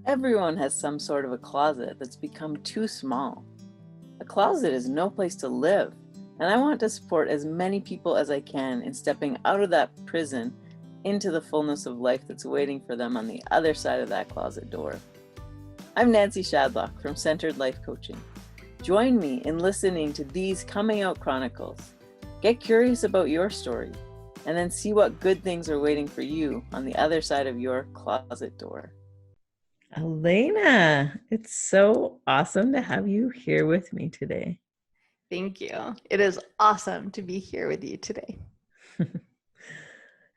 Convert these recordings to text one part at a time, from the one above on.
Everyone has some sort of a closet that's become too small. A closet is no place to live, and I want to support as many people as I can in stepping out of that prison into the fullness of life that's waiting for them on the other side of that closet door. I'm Nancy Shadlock from Centered Life Coaching. Join me in listening to these Coming Out Chronicles. Get curious about your story, and then see what good things are waiting for you on the other side of your closet door. Elena, it's so awesome to have you here with me today. Thank you. It is awesome to be here with you today.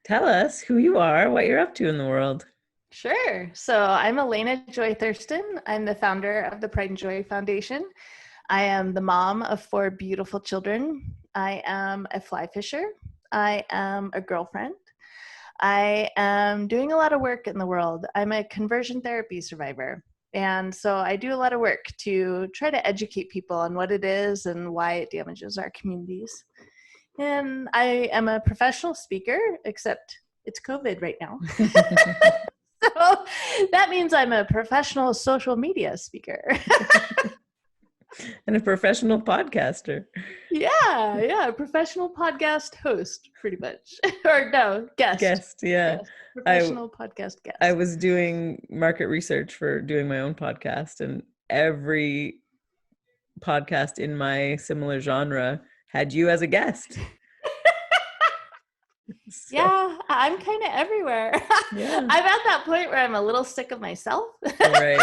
Tell us who you are, what you're up to in the world. Sure. So I'm Elena Joy Thurston. I'm the founder of the Pride and Joy Foundation. I am the mom of 4 beautiful children. I am a fly fisher. I am a girlfriend. I am doing a lot of work in the world. I'm a conversion therapy survivor. And so I do a lot of work to try to educate people on what it is and why it damages our communities. And I am a professional speaker, except it's COVID right now. So that means I'm a professional social media speaker. And a professional podcaster. Yeah, a professional podcast host, pretty much. Or no, guest. Guest, yeah. Guest. Professional podcast guest. I was doing market research for doing my own podcast, and every podcast in my similar genre had you as a guest. So. Yeah, I'm kind of everywhere. Yeah. I'm at that point where I'm a little sick of myself. Right.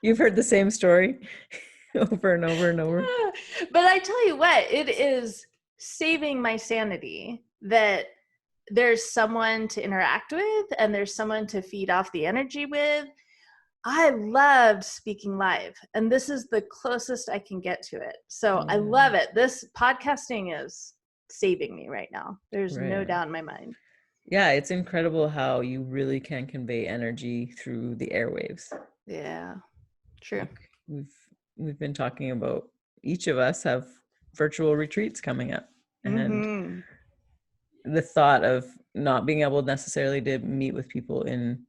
You've heard the same story over and over and over. But I tell you what, it is saving my sanity that there's someone to interact with and there's someone to feed off the energy with. I loved speaking live, and this is the closest I can get to it. So I love it. This podcasting is saving me right now. There's no doubt in my mind. Yeah, it's incredible how you really can convey energy through the airwaves. Yeah, true. Like we've been talking about, each of us have virtual retreats coming up, and the thought of not being able necessarily to meet with people in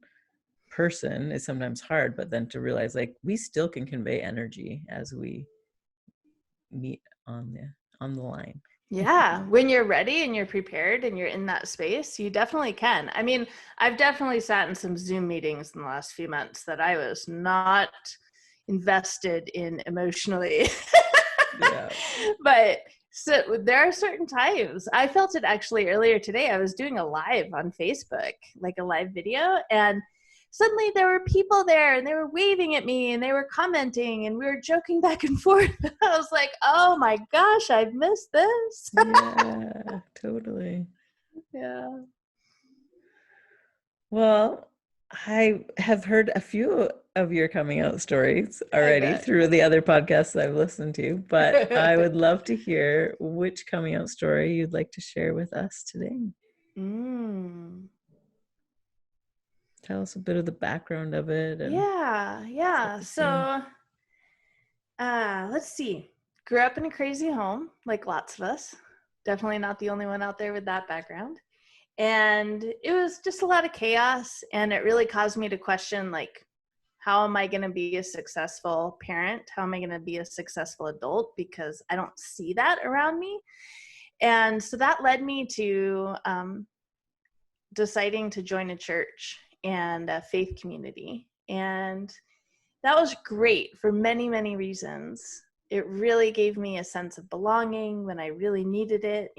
person is sometimes hard, but then to realize like we still can convey energy as we meet on the line. Yeah, when you're ready and you're prepared and you're in that space, you definitely can. I mean, I've definitely sat in some Zoom meetings in the last few months that I was not invested in emotionally. Yeah. But so there are certain times. I felt it actually earlier today. I was doing a live on Facebook, like a live video, and suddenly there were people there and they were waving at me and they were commenting and we were joking back and forth. I was like, oh my gosh, I've missed this. Yeah, totally. Yeah. Well, I have heard a few of your coming out stories already through the other podcasts I've listened to, but I would love to hear which coming out story you'd like to share with us today. Tell us a bit of the background of it. Yeah. So, let's see. Grew up in a crazy home, like lots of us. Definitely not the only one out there with that background. And it was just a lot of chaos. And it really caused me to question, like, how am I going to be a successful parent? How am I going to be a successful adult? Because I don't see that around me. And so that led me to deciding to join a church and a faith community. And that was great for many, many reasons. It really gave me a sense of belonging when I really needed it,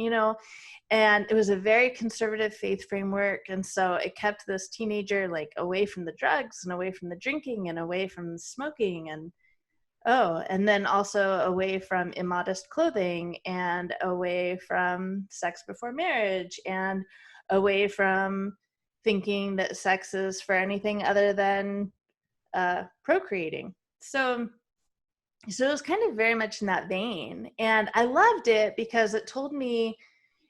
and it was a very conservative faith framework. And so it kept this teenager like away from the drugs and away from the drinking and away from the smoking and then also away from immodest clothing and away from sex before marriage and away from thinking that sex is for anything other than procreating. So it was kind of very much in that vein. And I loved it because it told me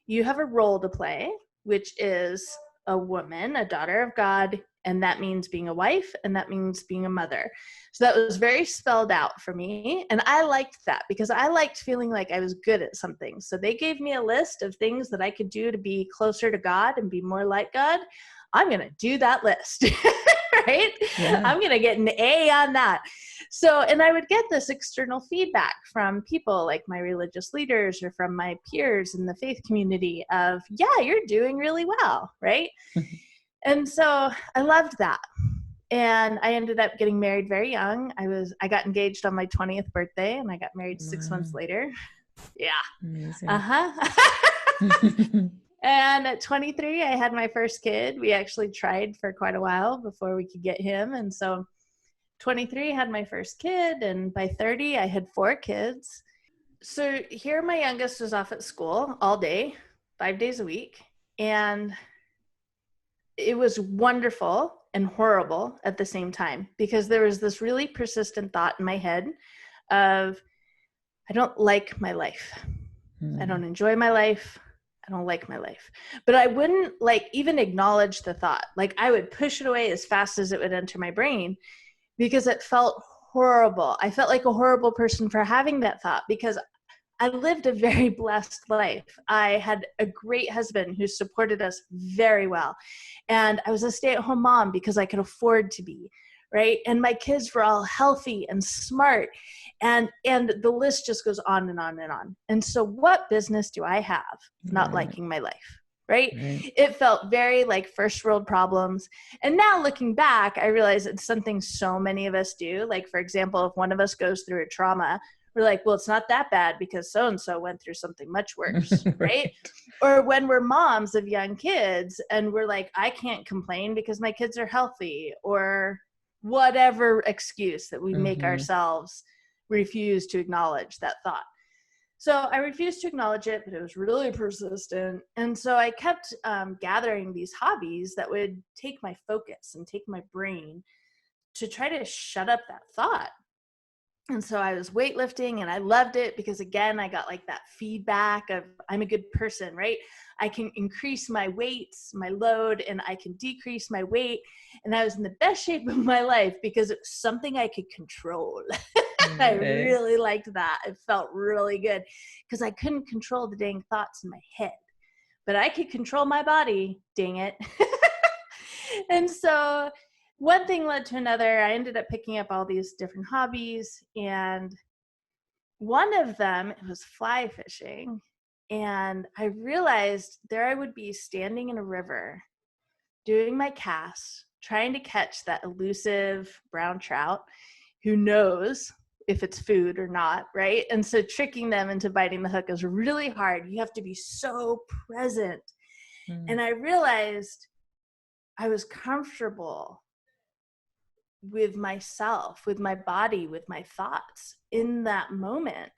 you have a role to play, which is a woman, a daughter of God, and that means being a wife, and that means being a mother. So that was very spelled out for me. And I liked that because I liked feeling like I was good at something. So they gave me a list of things that I could do to be closer to God and be more like God. I'm going to do that list. right? Yeah. I'm going to get an A on that. So, and I would get this external feedback from people like my religious leaders or from my peers in the faith community of, yeah, you're doing really well, right? And so I loved that. And I ended up getting married very young. I got engaged on my 20th birthday and I got married 6 months later. Yeah. Amazing. And at 23, I had my first kid. We actually tried for quite a while before we could get him. And so 23, I had my first kid. And by 30, I had 4 kids. So here my youngest was off at school all day, 5 days a week. And it was wonderful and horrible at the same time, because there was this really persistent thought in my head of, I don't like my life. I don't enjoy my life. I don't like my life. But I wouldn't even acknowledge the thought. I would push it away as fast as it would enter my brain, because it felt horrible. I felt like a horrible person for having that thought, because I lived a very blessed life. I had a great husband who supported us very well. And I was a stay-at-home mom because I could afford to be, right? And my kids were all healthy and smart. And the list just goes on and on and on. And so what business do I have not liking my life, right? It felt very like first world problems. And now looking back, I realize it's something so many of us do. Like, for example, if one of us goes through a trauma, we're like, well, it's not that bad because so-and-so went through something much worse, right? Or when we're moms of young kids and we're like, I can't complain because my kids are healthy, or whatever excuse that we make ourselves refuse to acknowledge that thought. So I refused to acknowledge it, but it was really persistent. And so I kept gathering these hobbies that would take my focus and take my brain to try to shut up that thought. And so I was weightlifting and I loved it because, again, I got that feedback of I'm a good person, right? I can increase my weights, my load, and I can decrease my weight. And I was in the best shape of my life because it was something I could control. I really liked that. It felt really good because I couldn't control the dang thoughts in my head, but I could control my body, dang it. And so one thing led to another. I ended up picking up all these different hobbies, and one of them was fly fishing. And I realized there I would be standing in a river doing my casts, trying to catch that elusive brown trout who knows if it's food or not, right? And so tricking them into biting the hook is really hard. You have to be so present. And I realized I was comfortable with myself, with my body, with my thoughts in that moment.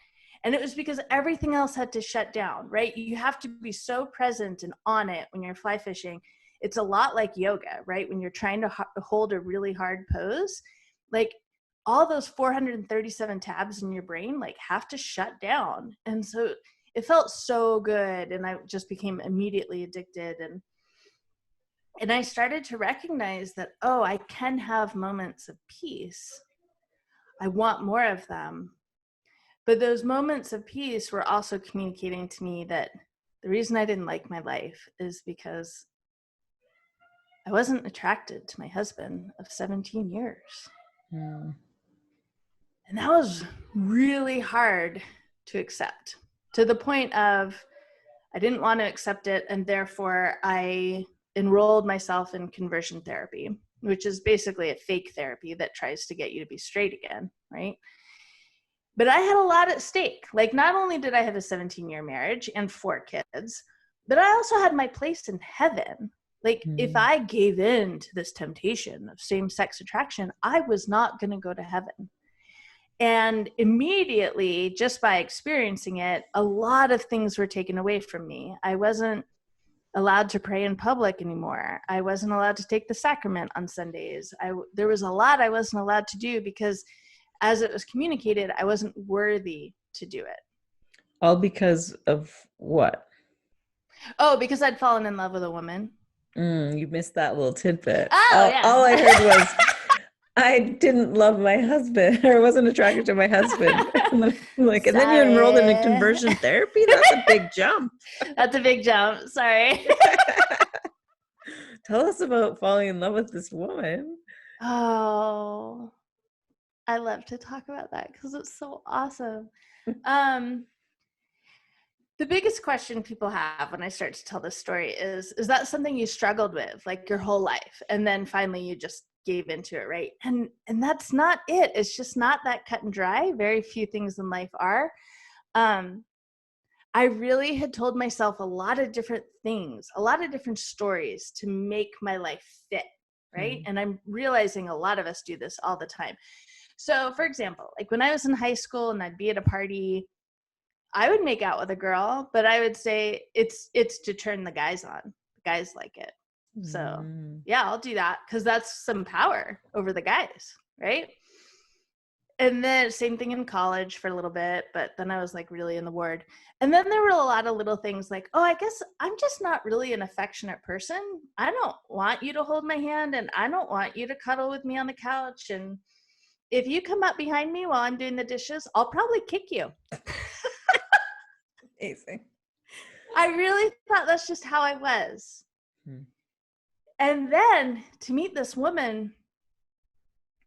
And it was because everything else had to shut down, right? You have to be so present and on it when you're fly fishing. It's a lot like yoga, right? When you're trying to hold a really hard pose, all those 437 tabs in your brain, have to shut down. And so it felt so good. And I just became immediately addicted. And I started to recognize that, I can have moments of peace. I want more of them. But those moments of peace were also communicating to me that the reason I didn't like my life is because I wasn't attracted to my husband of 17 years. And that was really hard to accept, to the point of I didn't want to accept it. And therefore I enrolled myself in conversion therapy, which is basically a fake therapy that tries to get you to be straight again, right? But I had a lot at stake. Not only did I have a 17-year marriage and 4 kids, but I also had my place in heaven. If I gave in to this temptation of same-sex attraction, I was not going to go to heaven. And immediately, just by experiencing it, a lot of things were taken away from me. I wasn't allowed to pray in public anymore. I wasn't allowed to take the sacrament on Sundays. There was a lot I wasn't allowed to do because, as it was communicated, I wasn't worthy to do it. All because of what? Oh, because I'd fallen in love with a woman. You missed that little tidbit. Yeah. All I heard was I didn't love my husband, or wasn't attracted to my husband. And then you enrolled in a conversion therapy? That's a big jump. That's a big jump. Sorry. Tell us about falling in love with this woman. Oh, I love to talk about that because it's so awesome. Um, the biggest question people have when I start to tell this story is that something you struggled with like your whole life, and then finally you just gave into it, right? And that's not it. It's just not that cut and dry. Very few things in life are. Um, I really had told myself a lot of different things, a lot of different stories to make my life fit, right? And I'm realizing a lot of us do this all the time. So, for example, like when I was in high school and I'd be at a party, I would make out with a girl, but I would say it's to turn the guys on. The guys like it. So, yeah, I'll do that because that's some power over the guys, right? And then same thing in college for a little bit, but then I was like really in the ward. And then there were a lot of little things like, oh, I guess I'm just not really an affectionate person. I don't want you to hold my hand, and I don't want you to cuddle with me on the couch. And if you come up behind me while I'm doing the dishes, I'll probably kick you. Amazing. I really thought that's just how I was. And then to meet this woman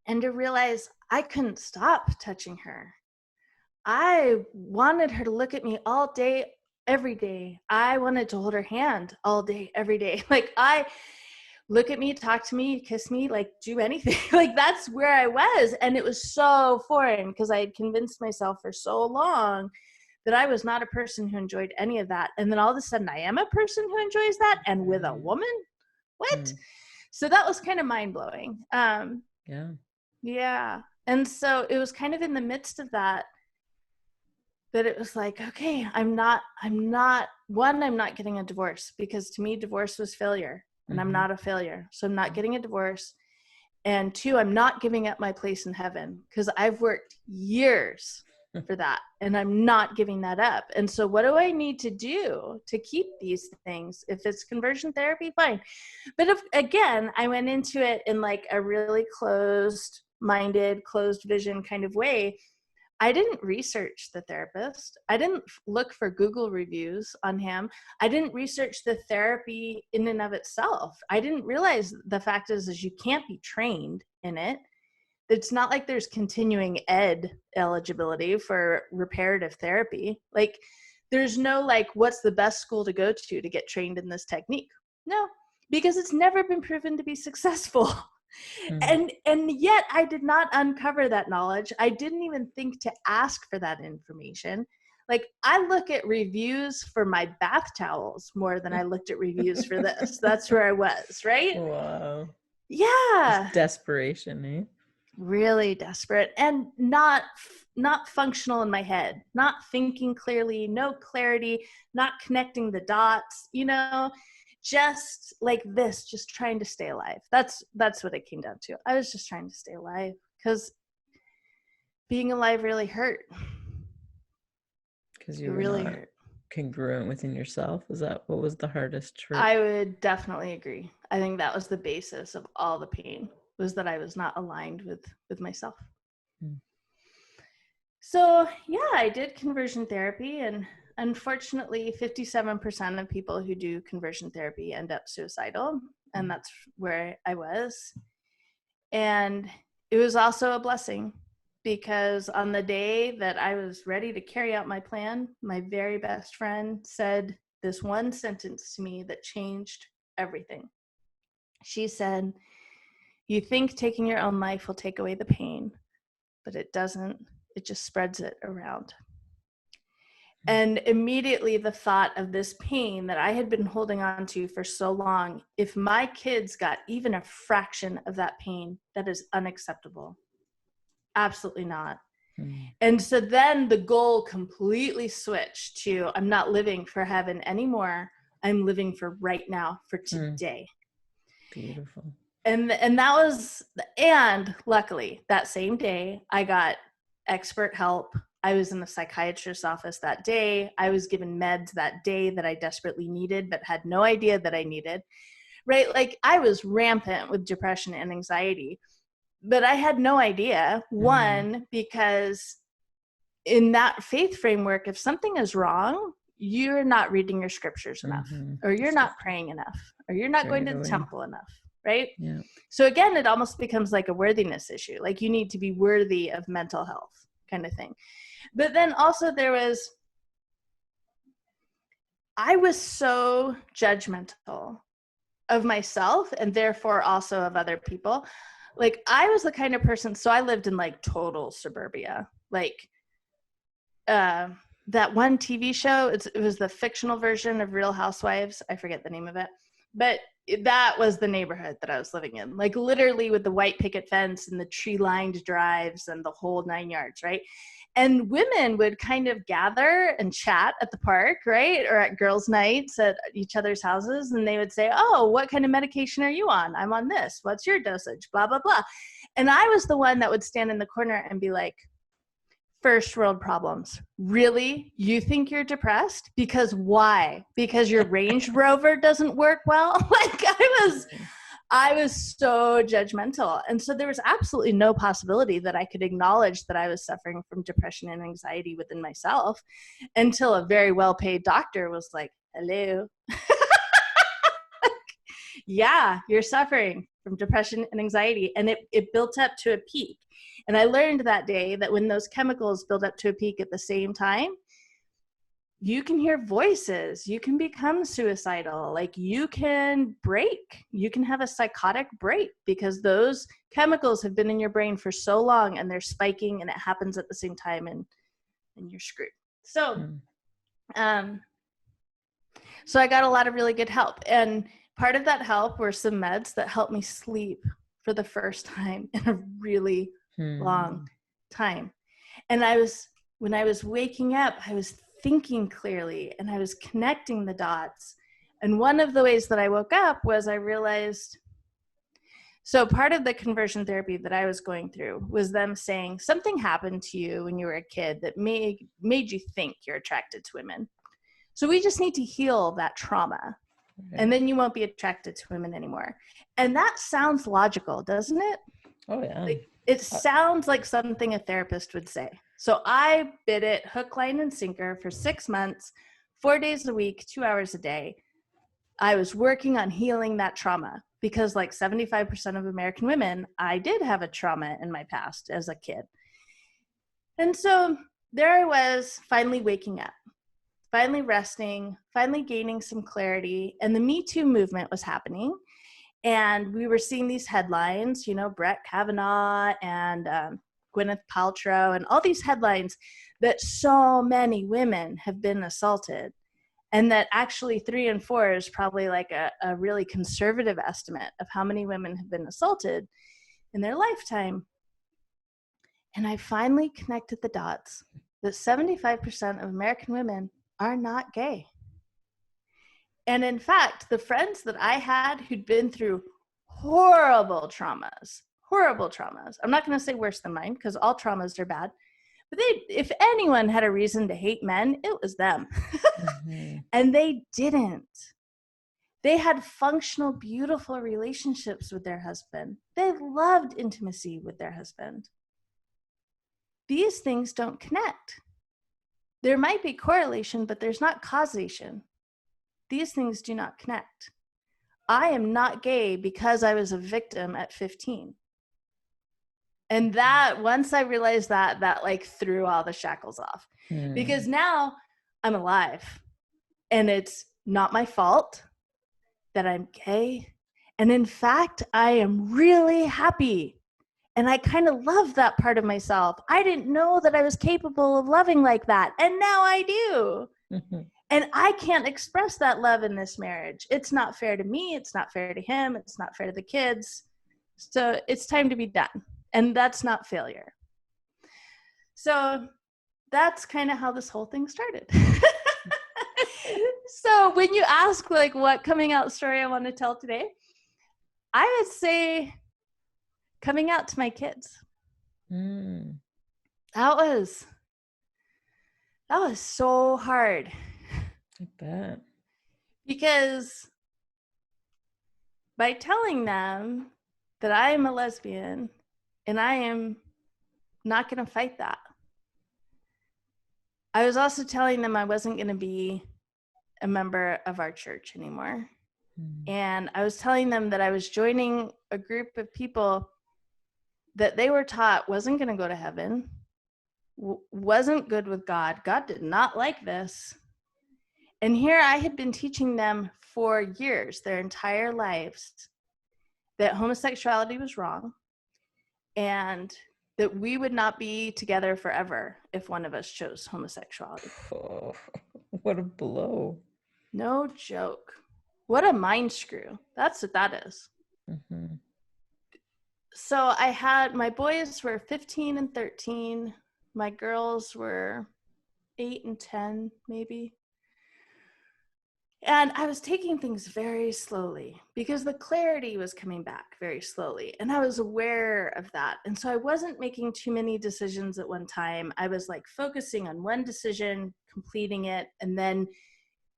and to realize I couldn't stop touching her. I wanted her to look at me all day, every day. I wanted to hold her hand all day, every day. Like, I look at me, talk to me, kiss me, like do anything. Like, that's where I was. And it was so foreign because I had convinced myself for so long that I was not a person who enjoyed any of that. And then all of a sudden I am a person who enjoys that. And with a woman? What? So that was kind of mind blowing. Yeah. And so it was kind of in the midst of that it was like, okay, I'm not getting a divorce, because to me, divorce was failure, and I'm not a failure. So I'm not getting a divorce. And 2, I'm not giving up my place in heaven, because I've worked years for that, and I'm not giving that up. And so what do I need to do to keep these things? If it's conversion therapy, fine. But if, again, I went into it in like a really closed-minded, closed vision kind of way. I didn't research the therapist. I didn't look for Google reviews on him. I didn't research the therapy in and of itself. I didn't realize the fact is you can't be trained in it. It's not like there's continuing ed eligibility for reparative therapy. Like, there's no like, what's the best school to go to get trained in this technique? No, because it's never been proven to be successful. And yet I did not uncover that knowledge. I didn't even think to ask for that information. Like, I look at reviews for my bath towels more than I looked at reviews for this. That's where I was, right? Wow. Yeah. Just desperation, eh? Really desperate, and not functional in my head, not thinking clearly, no clarity, not connecting the dots, just like this, just trying to stay alive. That's what it came down to. I was just trying to stay alive because being alive really hurt. Because you were really not congruent within yourself. Is that what was the hardest for? I would definitely agree. I think that was the basis of all the pain, was that I was not aligned with myself. So yeah, I did conversion therapy, and unfortunately 57% of people who do conversion therapy end up suicidal, and that's where I was. And it was also a blessing, because on the day that I was ready to carry out my plan, my very best friend said this one sentence to me that changed everything. She said, "You think taking your own life will take away the pain, but it doesn't. It just spreads it around." And immediately the thought of this pain that I had been holding on to for so long, if my kids got even a fraction of that pain, that is unacceptable. Absolutely not. And so then the goal completely switched to, I'm not living for heaven anymore. I'm living for right now, for today. Beautiful. And that was, and luckily that same day I got expert help. I was in the psychiatrist's office that day. I was given meds that day that I desperately needed, but had no idea that I needed, right? Like, I was rampant with depression and anxiety, but I had no idea. One, because in that faith framework, if something is wrong, you're not reading your scriptures enough, or you're not praying enough, or you're not going to the temple enough. right? Yeah. So again, it almost becomes like a worthiness issue. Like you need to be worthy of mental health kind of thing. But then also I was so judgmental of myself and therefore also of other people. Like I was the kind of person, so I lived in like total suburbia. Like that one TV show, it was the fictional version of Real Housewives. I forget the name of it. But that was the neighborhood that I was living in. Like literally with the white picket fence and the tree-lined drives and the whole 9 yards, right? And women would kind of gather and chat at the park, right? Or at girls' nights at each other's houses. And they would say, oh, what kind of medication are you on? I'm on this. What's your dosage? Blah, blah, blah. And I was the one that would stand in the corner and be like, first world problems. Really? You think you're depressed? Because why? Because your Range Rover doesn't work well? Like I was so judgmental. And so there was absolutely no possibility that I could acknowledge that I was suffering from depression and anxiety within myself until a very well-paid doctor was like, hello. Yeah, you're suffering from depression and anxiety. And it built up to a peak. And I learned that day that when those chemicals build up to a peak at the same time, you can hear voices, you can become suicidal, like you can break, you can have a psychotic break because those chemicals have been in your brain for so long and they're spiking and it happens at the same time and you're screwed. So, so I got a lot of really good help. And part of that help were some meds that helped me sleep for the first time in a really long time. And when I was waking up, I was thinking clearly and I was connecting the dots. And one of the ways that I woke up was I realized, so part of the conversion therapy that I was going through was them saying something happened to you when you were a kid that made you think you're attracted to women. So we just need to heal that trauma. Okay. And then you won't be attracted to women anymore. And that sounds logical, doesn't it? Oh, yeah. Like, it sounds like something a therapist would say. So I bid it hook, line, and sinker for 6 months, 4 days a week, 2 hours a day. I was working on healing that trauma because like 75% of American women, I did have a trauma in my past as a kid. And so there I was finally waking up, finally resting, finally gaining some clarity. And the Me Too movement was happening. And we were seeing these headlines, you know, Brett Kavanaugh and Gwyneth Paltrow and all these headlines that so many women have been assaulted. And that actually 3 and 4 is probably like a really conservative estimate of how many women have been assaulted in their lifetime. And I finally connected the dots that 75% of American women are not gay. And in fact, the friends that I had who'd been through horrible traumas, I'm not going to say worse than mine because all traumas are bad, but if anyone had a reason to hate men, it was them. Mm-hmm. And they didn't. They had functional, beautiful relationships with their husband. They loved intimacy with their husband. These things don't connect. There might be correlation, but there's not causation. These things do not connect. I am not gay because I was a victim at 15. And that, once I realized that like threw all the shackles off. Because now I'm alive and it's not my fault that I'm gay. And in fact, I am really happy. And I kind of love that part of myself. I didn't know that I was capable of loving like that. And now I do. And I can't express that love in this marriage. It's not fair to me. It's not fair to him. It's not fair to the kids. So it's time to be done. And that's not failure. So that's kind of how this whole thing started. So when you ask like what coming out story I want to tell today, I would say coming out to my kids. That was so hard. I bet. Because by telling them that I am a lesbian and I am not going to fight that, I was also telling them I wasn't going to be a member of our church anymore. And I was telling them that I was joining a group of people that they were taught wasn't going to go to heaven, wasn't good with God. God did not like this. And here I had been teaching them for years, their entire lives, that homosexuality was wrong and that we would not be together forever if one of us chose homosexuality. Oh, what a blow. No joke. What a mind screw. That's what that is. Mm-hmm. So I had, my boys were 15 and 13. My girls were 8 and 10, maybe. And I was taking things very slowly because the clarity was coming back very slowly. And I was aware of that. And so I wasn't making too many decisions at one time. I was like focusing on one decision, completing it, and then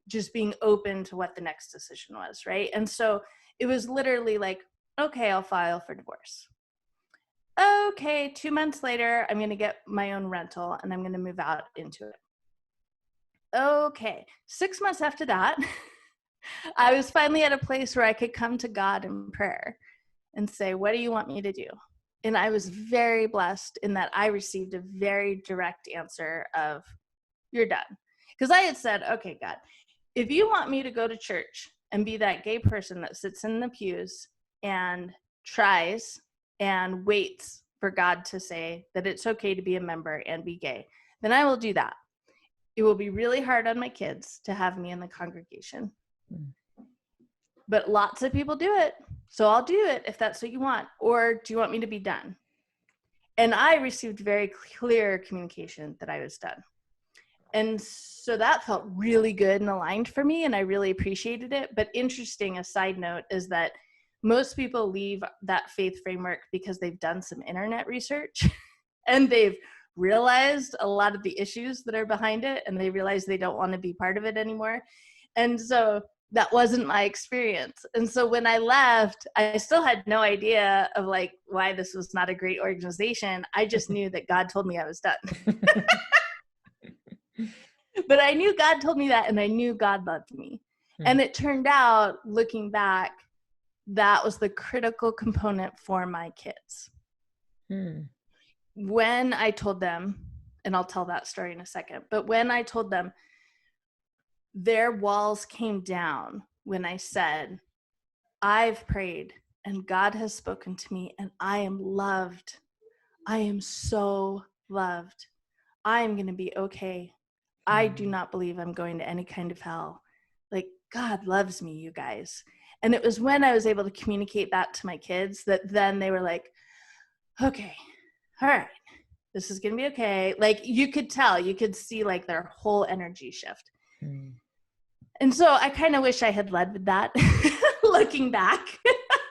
just being open to what the next decision was, right? And so it was literally like, okay, I'll file for divorce. Okay, 2 months later, I'm going to get my own rental and I'm going to move out into it. Okay, 6 months after that, I was finally at a place where I could come to God in prayer and say, what do you want me to do? And I was very blessed in that I received a very direct answer of, you're done. Because I had said, okay, God, if you want me to go to church and be that gay person that sits in the pews and tries and waits for God to say that it's okay to be a member and be gay, then I will do that. It will be really hard on my kids to have me in the congregation. But lots of people do it. So I'll do it if that's what you want. Or do you want me to be done? And I received very clear communication that I was done. And so that felt really good and aligned for me, and I really appreciated it. But interesting, a side note is that most people leave that faith framework because they've done some internet research and they've realized a lot of the issues that are behind it, and they realize they don't want to be part of it anymore. And so that wasn't my experience. And so when I left, I still had no idea of like why this was not a great organization. I just knew that God told me I was done. But I knew God told me that, and I knew God loved me. And it turned out, looking back, that was the critical component for my kids. When I told them, and I'll tell that story in a second, but when I told them, their walls came down when I said, I've prayed and God has spoken to me and I am loved. I am so loved. I am going to be okay. I do not believe I'm going to any kind of hell. Like, God loves me, you guys. And it was when I was able to communicate that to my kids that then they were like, okay, all right, this is going to be okay. Like, you could tell, you could see like their whole energy shift. And so I kind of wish I had led with that. Looking back,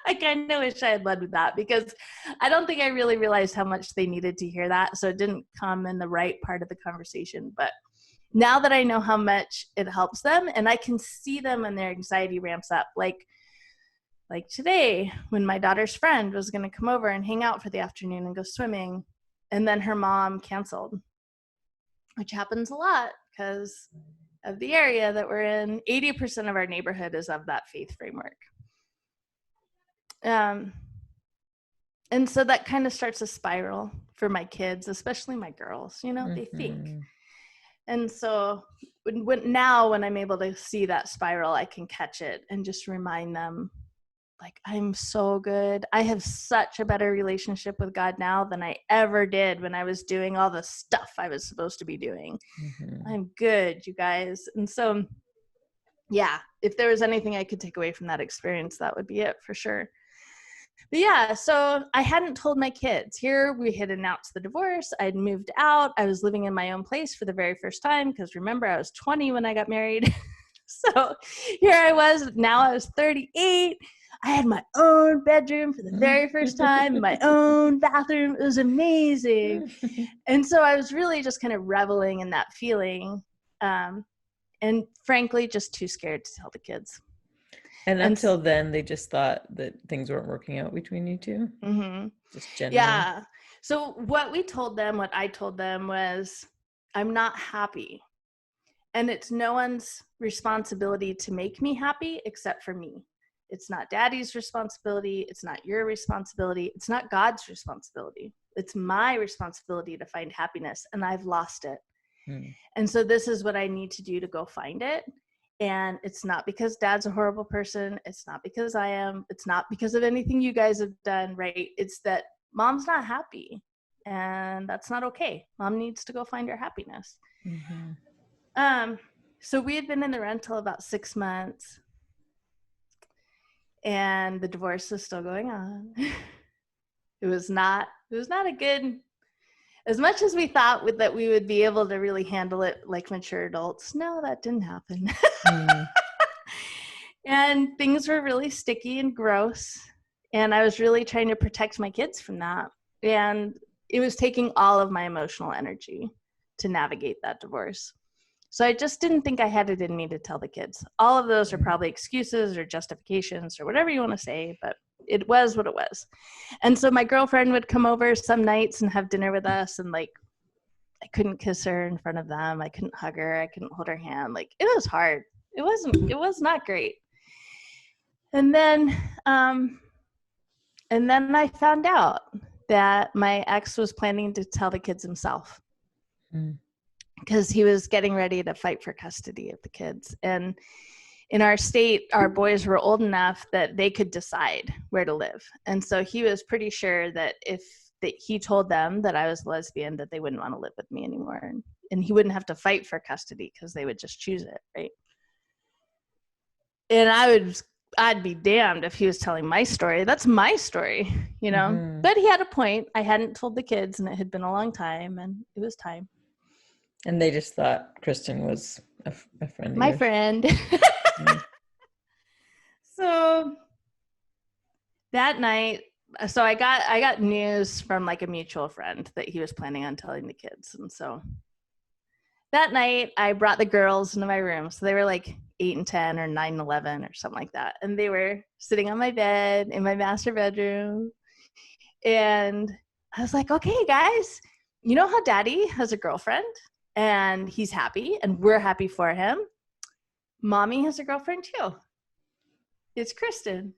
I kind of wish I had led with that because I don't think I really realized how much they needed to hear that. So it didn't come in the right part of the conversation. But now that I know how much it helps them, and I can see them when their anxiety ramps up, like today when my daughter's friend was going to come over and hang out for the afternoon and go swimming, and then her mom canceled, which happens a lot because of the area that we're in. 80% of our neighborhood is of that faith framework. And so that kind of starts a spiral for my kids, especially my girls, they think. And so when I'm able to see that spiral, I can catch it and just remind them, like, I'm so good. I have such a better relationship with God now than I ever did when I was doing all the stuff I was supposed to be doing. I'm good, you guys. And so, yeah, if there was anything I could take away from that experience, that would be it for sure. But yeah, so I hadn't told my kids. Here we had announced the divorce. I'd moved out. I was living in my own place for the very first time because remember, I was 20 when I got married. So here I was. Now I was 38. I had my own bedroom for the very first time, my own bathroom. It was amazing. And so I was really just kind of reveling in that feeling. And frankly, just too scared to tell the kids. And until then, they just thought that things weren't working out between you two? Just generally? Yeah. So what I told them was, I'm not happy. And it's no one's responsibility to make me happy except for me. It's not daddy's responsibility. It's not your responsibility. It's not God's responsibility. It's my responsibility to find happiness, and I've lost it. And so this is what I need to do to go find it. And it's not because dad's a horrible person. It's not because I am. It's not because of anything you guys have done, right? It's that mom's not happy, and that's not okay. Mom needs to go find her happiness. So we had been in the rental about 6 months, and the divorce was still going on. It was not a good, as much as we thought that we would be able to really handle it like mature adults. No, that didn't happen. And things were really sticky and gross. And I was really trying to protect my kids from that. And it was taking all of my emotional energy to navigate that divorce. So I just didn't think I had it in me to tell the kids. All of those are probably excuses or justifications or whatever you want to say, but it was what it was. And so my girlfriend would come over some nights and have dinner with us, and like, I couldn't kiss her in front of them. I couldn't hug her. I couldn't hold her hand. Like, it was hard. It was not great. And then I found out that my ex was planning to tell the kids himself. Because he was getting ready to fight for custody of the kids. And in our state, our boys were old enough that they could decide where to live. And so he was pretty sure that if he told them that I was lesbian, that they wouldn't want to live with me anymore. And he wouldn't have to fight for custody because they would just choose it, right? And I'd be damned if he was telling my story. That's my story, you know? But he had a point. I hadn't told the kids, and it had been a long time, and it was time. And they just thought Kristen was a friend of my yours. Friend. So that night, so I got news from like a mutual friend that he was planning on telling the kids. And so that night I brought the girls into my room. So they were like 8 and 10 or 9 and 11 or something like that. And they were sitting on my bed in my master bedroom. And I was like, okay, guys, you know how daddy has a girlfriend? And he's happy, and we're happy for him. Mommy has a girlfriend too. It's Kristen.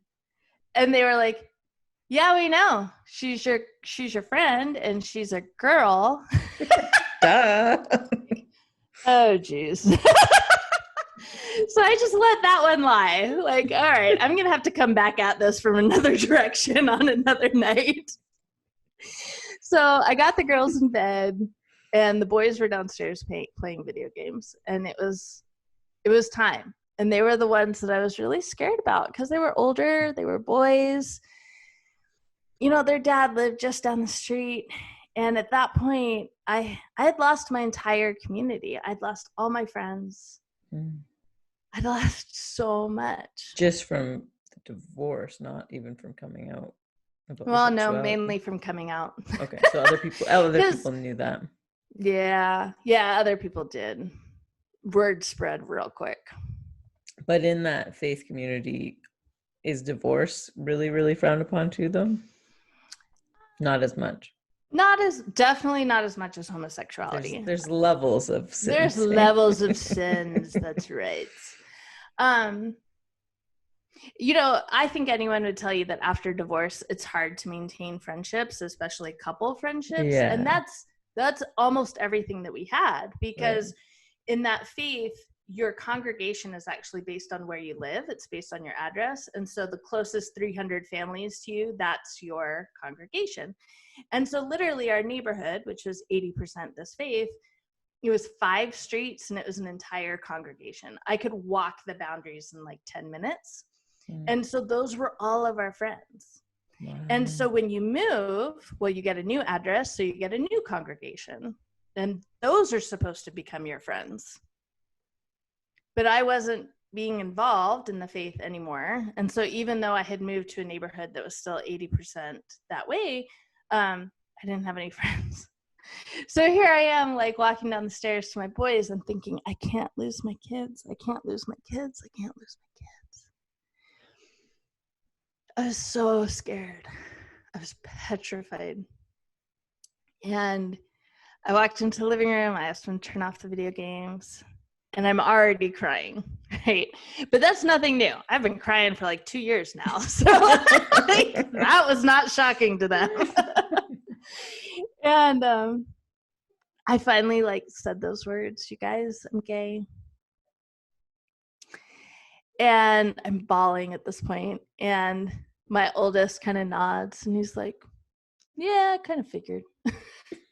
And they were like, yeah, we know. She's your friend, and she's a girl. Duh. Oh, geez. So I just let that one lie. Like, all right, I'm going to have to come back at this from another direction on another night. So I got the girls in bed, and the boys were downstairs playing video games. And it was time. And they were the ones that I was really scared about because they were older. They were boys. You know, their dad lived just down the street. And at that point, I had lost my entire community. I'd lost all my friends. I'd lost so much. Just from the divorce, not even from coming out. Well, no, mainly from coming out. Okay, so other people knew that. Yeah, other people did. Word spread real quick. But in that faith community, is divorce really, really frowned upon to them? Not as much. Definitely not as much as homosexuality. There's levels of sins. There's levels of sins. That's right. You know, I think anyone would tell you that after divorce, it's hard to maintain friendships, especially couple friendships. Yeah. And that's almost everything that we had, because in that faith, your congregation is actually based on where you live. It's based on your address. And so the closest 300 families to you, that's your congregation. And so literally our neighborhood, which was 80% this faith, it was 5 streets and it was an entire congregation. I could walk the boundaries in like 10 minutes. And so those were all of our friends. Wow. And so when you move, well, you get a new address, so you get a new congregation. And those are supposed to become your friends. But I wasn't being involved in the faith anymore. And so even though I had moved to a neighborhood that was still 80% that way, I didn't have any friends. So here I am, like walking down the stairs to my boys and thinking, I can't lose my kids. I can't lose my kids. I can't lose my kids. I was so scared. I was petrified. And I walked into the living room. I asked them to turn off the video games. And I'm already crying. Right. But that's nothing new. I've been crying for like 2 years now. So like, that was not shocking to them. And I finally like said those words, you guys, I'm gay. And I'm bawling at this point. And my oldest kind of nods and he's like, yeah, I kind of figured. And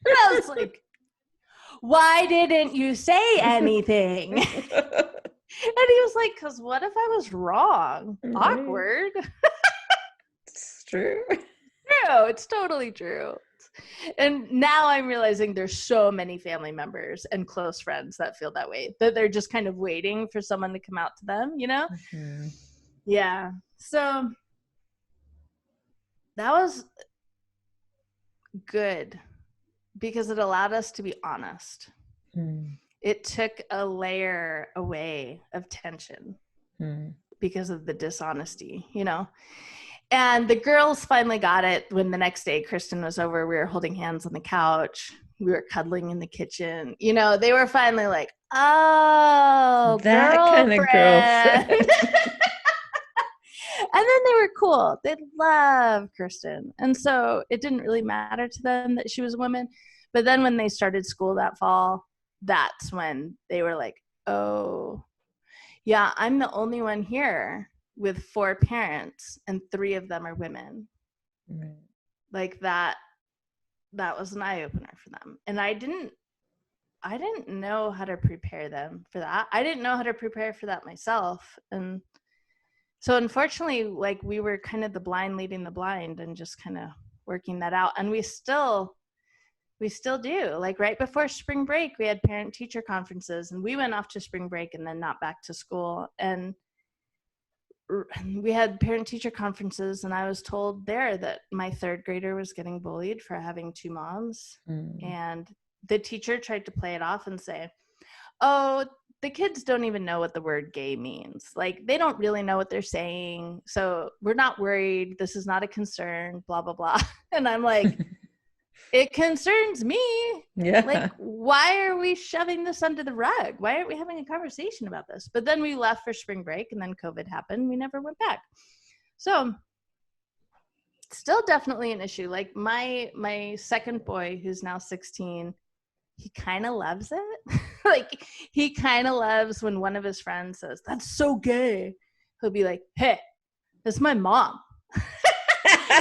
I was like, why didn't you say anything? And he was like, because what if I was wrong? Right. Awkward. It's true. True. It's totally true. And now I'm realizing there's so many family members and close friends that feel that way, that they're just kind of waiting for someone to come out to them, you know? Mm-hmm. Yeah. So that was good because it allowed us to be honest. Mm. It took a layer away of tension because of the dishonesty, you know? And the girls finally got it when the next day Kristen was over. We were holding hands on the couch. We were cuddling in the kitchen. You know, they were finally like, oh, that girlfriend. kind of girlfriend. And then they were cool. They loved Kristen. And so it didn't really matter to them that she was a woman. But then when they started school that fall, that's when they were like, oh, yeah, I'm the only one here with 4 parents and 3 of them are women. Right. Like that was an eye-opener for them. And I didn't know how to prepare them for that. I didn't know how to prepare for that myself. And so unfortunately, like we were kind of the blind leading the blind and just kind of working that out. And we still do. Like right before spring break, we had parent-teacher conferences and we went off to spring break and then not back to school. And we had parent-teacher conferences and I was told there that my 3rd grader was getting bullied for having 2 moms. And the teacher tried to play it off and say, oh, the kids don't even know what the word gay means. Like they don't really know what they're saying. So we're not worried. This is not a concern, blah, blah, blah. And I'm like, it concerns me. Yeah. Like, why are we shoving this under the rug? Why aren't we having a conversation about this? But then we left for spring break and then COVID happened. We never went back. So still definitely an issue. Like my 2nd boy, who's now 16, he kind of loves it. Like he kind of loves when one of his friends says, that's so gay. He'll be like, hey, that's my mom.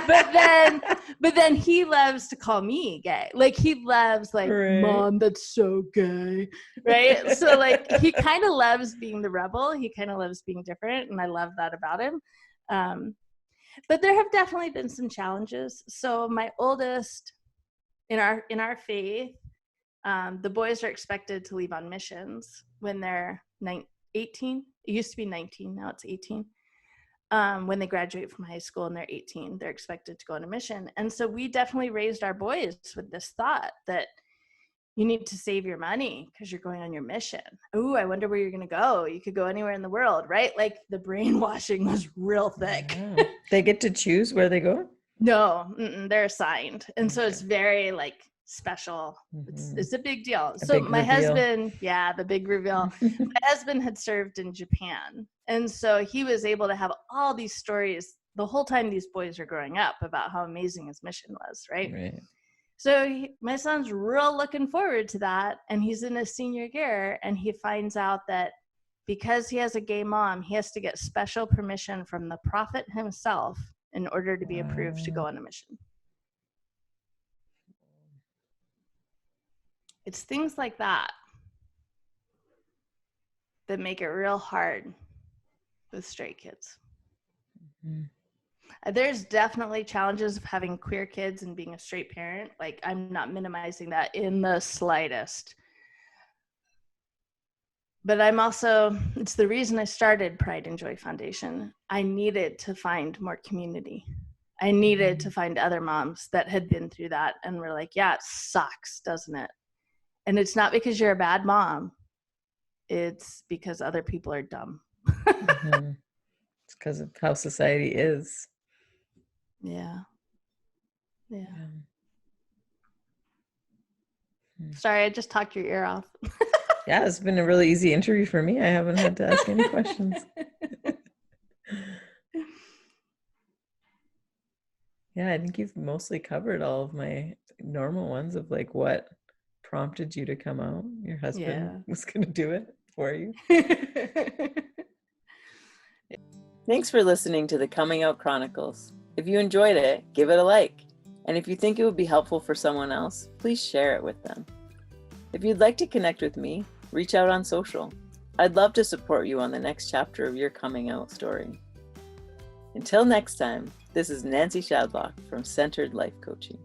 but then he loves to call me gay. Like he loves like, right. Mom, that's so gay. Right. So like he kind of loves being the rebel. He kind of loves being different. And I love that about him. But there have definitely been some challenges. So my oldest in our faith, the boys are expected to leave on missions when they're 18. It used to be 19. Now it's 18. When they graduate from high school and they're 18, they're expected to go on a mission. And so we definitely raised our boys with this thought that you need to save your money because you're going on your mission. Ooh, I wonder where you're going to go. You could go anywhere in the world, right? Like the brainwashing was real thick. Yeah. They get to choose where they go? No, they're assigned. And so it's very like special. It's a big deal. So my husband, the big reveal. My husband had served in Japan. And so he was able to have all these stories the whole time these boys are growing up about how amazing his mission was, right? So my son's real looking forward to that. And he's in his senior year and he finds out that because he has a gay mom, he has to get special permission from the prophet himself in order to be approved to go on a mission. It's things like that that make it real hard with straight kids. There's definitely challenges of having queer kids and being a straight parent. Like, I'm not minimizing that in the slightest. But I'm also, it's the reason I started Pride and Joy Foundation. I needed to find more community. I needed to find other moms that had been through that and were like, yeah, it sucks, doesn't it? And it's not because you're a bad mom. It's because other people are dumb. It's because of how society is. Yeah. Sorry, I just talked your ear off. Yeah, it's been a really easy interview for me. I haven't had to ask any questions. Yeah, I think you've mostly covered all of my normal ones of like what prompted you to come out. Your husband was going to do it for you. Thanks for listening to the Coming Out Chronicles. If you enjoyed it, give it a like. And if you think it would be helpful for someone else, please share it with them. If you'd like to connect with me, reach out on social. I'd love to support you on the next chapter of your coming out story. Until next time, this is Nancy Shadlock from Centered Life Coaching.